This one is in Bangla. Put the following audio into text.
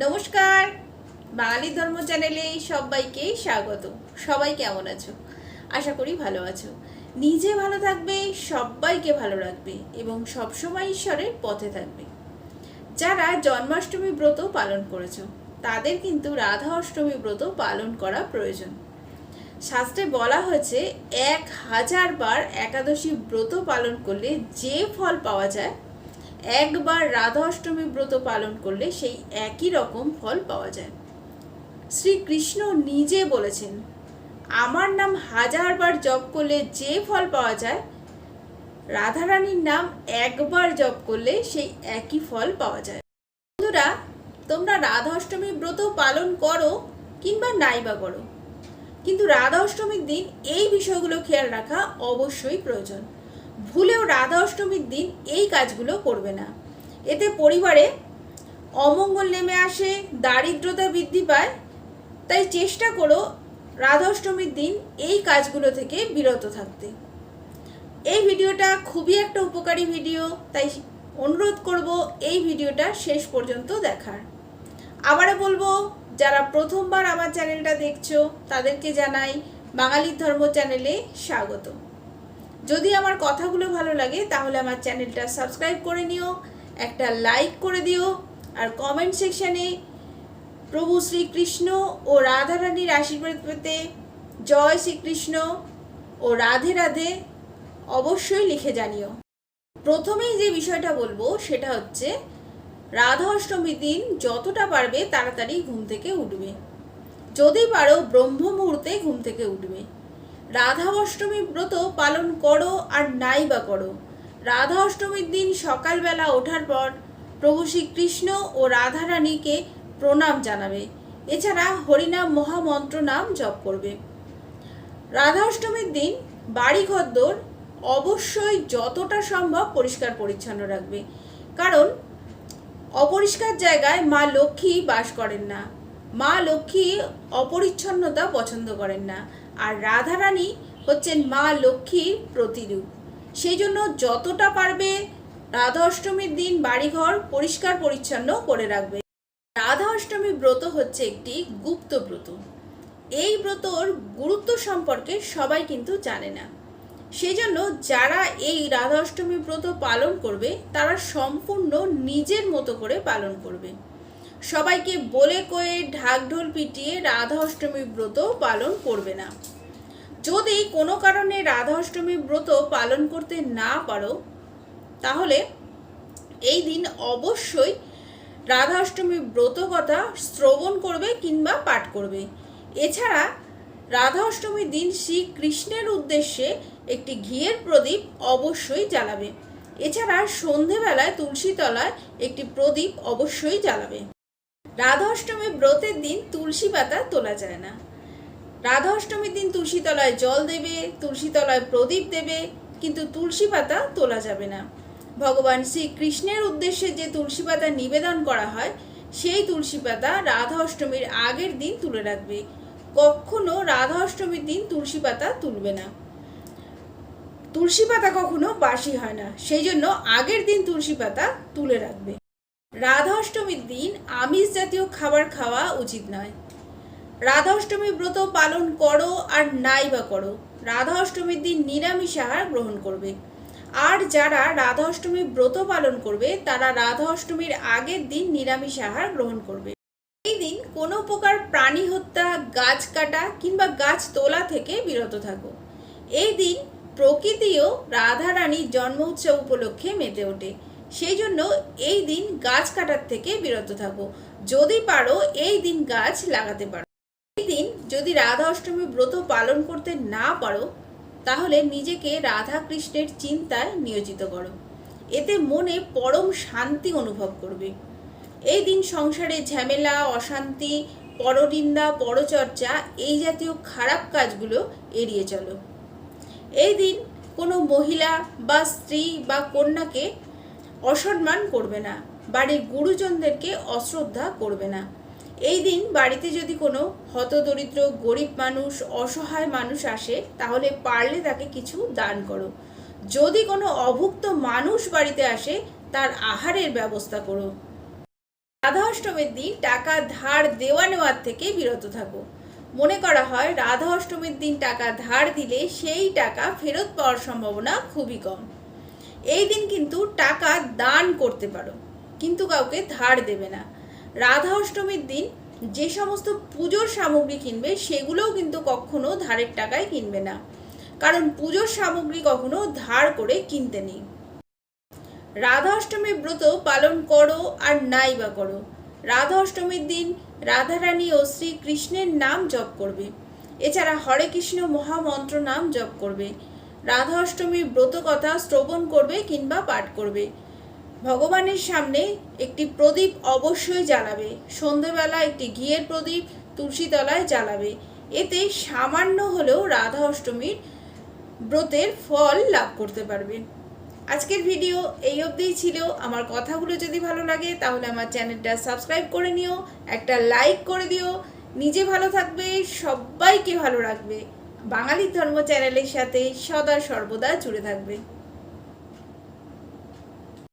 নমস্কার, বাঙালি ধর্ম চ্যানেলে সবাইকে স্বাগত। সবাই কেমন আছো? আশা করি ভালো আছো। নিজে ভালো থাকবে, সবাইকে ভালো রাখবে এবং সবসময় ঈশ্বরের পথে থাকবে। যারা জন্মাষ্টমী ব্রত পালন করেছো তাদের কিন্তু রাধা অষ্টমী ব্রত পালন করা প্রয়োজন। শাস্ত্রে বলা হয়েছে 1000 বার একাদশী ব্রত পালন করলে যে ফল পাওয়া যায়, একবার রাধা অষ্টমী ব্রত পালন করলে সেই একই রকম ফল পাওয়া যায়। শ্রীকৃষ্ণ নিজে বলেছেন, আমার নাম 1000 বার জপ করলে যে ফল পাওয়া যায়, রাধারানীর নাম একবার জপ করলে সেই একই ফল পাওয়া যায়। বন্ধুরা, তোমরা রাধা অষ্টমী ব্রত পালন করো কিংবা নাই বা করো, কিন্তু রাধা অষ্টমীর দিন এই বিষয়গুলো খেয়াল রাখা অবশ্যই প্রয়োজন। ভুলেও রাধা অষ্টমীর দিন এই কাজগুলো করবে না। এতে পরিবারে অমঙ্গল নেমে আসে, দারিদ্রতা বৃদ্ধি পায়। তাই চেষ্টা করো রাধা অষ্টমীর দিন এই কাজগুলো থেকে বিরত থাকতে। এই ভিডিওটা খুবই একটা উপকারী ভিডিও, তাই অনুরোধ করব এই ভিডিওটা শেষ পর্যন্ত দেখার। আবারও বলবো, যারা প্রথমবার আমার চ্যানেলটা দেখছো তাদেরকে জানাই বাঙালির ধর্ম চ্যানেলে স্বাগত। যদি আমার কথাগুলো ভালো লাগে তাহলে আমার চ্যানেলটা সাবস্ক্রাইব করে নিও, একটা লাইক করে দিও, আর কমেন্ট সেকশানে প্রভু শ্রীকৃষ্ণ ও রাধারানীর আশীর্বাদ পেতে জয় শ্রীকৃষ্ণ ও রাধে রাধে অবশ্যই লিখে জানিও। প্রথমেই যে বিষয়টা বলবো সেটা হচ্ছে, রাধা অষ্টমীর দিন যতটা পারবে তাড়াতাড়ি ঘুম থেকে উঠবে। যদি পারো ব্রহ্ম মুহূর্তে ঘুম থেকে উঠবে। রাধা অষ্টমী ব্রত পালন করো আর নাই বা করো, রাধা অষ্টমীর দিন সকালবেলা ওঠার পর প্রভু শ্রীকৃষ্ণ ও রাধারানীকে প্রণাম জানাবে। এছাড়া হরিনাম মহামন্ত্র নাম জপ করবে। রাধা অষ্টমীর দিন বাড়ি ঘরদোর অবশ্যই যতটা সম্ভব পরিষ্কার পরিচ্ছন্ন রাখবে, কারণ অপরিষ্কার জায়গায় মা লক্ষ্মী বাস করেন না। মা লক্ষ্মী অপরিচ্ছন্নতা পছন্দ করেন না, আর রাধারানী হচ্ছেন মা লক্ষ্মীর প্রতিরূপ। সেই জন্য যতটা পারবে রাধা অষ্টমীর দিন বাড়িঘর পরিষ্কার পরিচ্ছন্ন করে রাখবে। রাধা অষ্টমী ব্রত হচ্ছে একটি গুপ্ত ব্রত। এই ব্রতর গুরুত্ব সম্পর্কে সবাই কিন্তু জানে না। সেই জন্য যারা এই রাধা অষ্টমী ব্রত পালন করবে তারা সম্পূর্ণ নিজের মতো করে পালন করবে। সবাইকে বলে কয়ে ঢাকঢোল পিটিয়ে রাধা অষ্টমী ব্রত পালন করবে না। যদি কোনো কারণে রাধা অষ্টমী ব্রত পালন করতে না পারো, তাহলে এই দিন অবশ্যই রাধা অষ্টমী ব্রত কথা শ্রবণ করবে কিংবা পাঠ করবে। এছাড়া রাধা অষ্টমীর দিন শ্রীকৃষ্ণের উদ্দেশ্যে একটি ঘিয়ের প্রদীপ অবশ্যই জ্বালাবে। এছাড়া সন্ধেবেলায় তুলসী তলায় একটি প্রদীপ অবশ্যই জ্বালাবে। রাধা অষ্টমী ব্রতের দিন তুলসী পাতা তোলা যায় না। রাধা অষ্টমীর দিন তুলসী তলায় জল দেবে, তুলসী তলায় প্রদীপ দেবে, কিন্তু তুলসী পাতা তোলা যাবে না। ভগবান শ্রীকৃষ্ণের উদ্দেশ্যে যে তুলসী পাতা নিবেদন করা হয়, সেই তুলসী পাতা রাধা অষ্টমীর আগের দিন তুলে রাখবে। কখনো রাধা অষ্টমীর দিন তুলসী পাতা তুলবে না। তুলসী পাতা কখনো বাসি হয় না, সেই জন্য আগের দিন তুলসী পাতা তুলে রাখবে। রাধা অষ্টমীর দিন আমিষ জাতীয় খাবার খাওয়া উচিত নয়। রাধা অষ্টমী ব্রত পালন করো আর নাই বা করো, রাধা অষ্টমীর দিন নিরামিষ আহার গ্রহণ করবে। আর যারা রাধা অষ্টমী ব্রত পালন করবে তারা রাধা অষ্টমীর আগের দিন নিরামিষ আহার গ্রহণ করবে। এই দিন কোনো প্রকার প্রাণী হত্যা, গাছ কাটা কিংবা গাছ তোলা থেকে বিরত থাকো। এই দিন প্রকৃতিও রাধারানীর জন্ম উৎসব উপলক্ষে মেতে ওঠে। সেই জন্য এই দিন গাছ কাটার থেকে বিরত থাকো। যদি পারো এই দিন গাছ লাগাতে পারো। এই দিন যদি রাধা অষ্টমী ব্রত পালন করতে না পারো, তাহলে নিজেকে রাধা কৃষ্ণের চিন্তায় নিয়োজিত করো। এতে মনে পরম শান্তি অনুভব করবে। এই দিন সংসারে ঝামেলা, অশান্তি, পরনিন্দা, পরচর্চা এই জাতীয় খারাপ কাজগুলো এড়িয়ে চলো। এই দিন কোনো মহিলা বা স্ত্রী বা কন্যাকে অসম্মান করবে না, বাড়ির গুরুজনদেরকে অশ্রদ্ধা করবে না। এই দিন বাড়িতে যদি কোনো হতদরিদ্র, গরিব মানুষ, অসহায় মানুষ আসে, তাহলে পারলে তাকে কিছু দান করো। যদি কোনো অভুক্ত মানুষ বাড়িতে আসে, তার আহারের ব্যবস্থা করো। রাধা অষ্টমীর দিন টাকা ধার দেওয়া নেওয়ার থেকে বিরত থাকো। মনে করা হয় রাধা অষ্টমীর দিন টাকা ধার দিলে সেই টাকা ফেরত পাওয়ার সম্ভাবনা খুবই কম। এই দিন কিন্তু টাকা দান করতে পারো, কিন্তু কাউকে ধার দেবে না। রাধা অষ্টমীর দিন যে সমস্ত পুজোর সামগ্রী কিনবে সেগুলোও কিন্তু কখনো ধারের টাকায় কিনবে না, কারণ পুজোর সামগ্রী কখনো ধার করে কিনতে নেই। রাধা অষ্টমীর ব্রত পালন করো আর নাই বা করো, রাধা অষ্টমীর দিন রাধারানী ও শ্রীকৃষ্ণের নাম জপ করবে। এছাড়া হরে কৃষ্ণ মহামন্ত্র নাম জপ করবে। রাধা অষ্টমীর ব্রত কথা শ্রবণ করবে কিংবা পাঠ করবে। ভগবানের সামনে একটি প্রদীপ অবশ্যই জ্বালাবে। সন্ধেবেলা একটি ঘিয়ের প্রদীপ তুলসী তলায় জ্বালাবে। এতে সামান্য হলেও রাধা অষ্টমীর ব্রতের ফল লাভ করতে পারবে। আজকের ভিডিও এই অবধিই ছিল। আমার কথাগুলো যদি ভালো লাগে তাহলে আমার চ্যানেলটা সাবস্ক্রাইব করে নিও, একটা লাইক করে দিও। নিজে ভালো থাকবে, সবাইকে ভালো রাখবে। বাঙালি ধর্ম চ্যানেলের সাথে সদা সর্বদা জুড়ে থাকবে।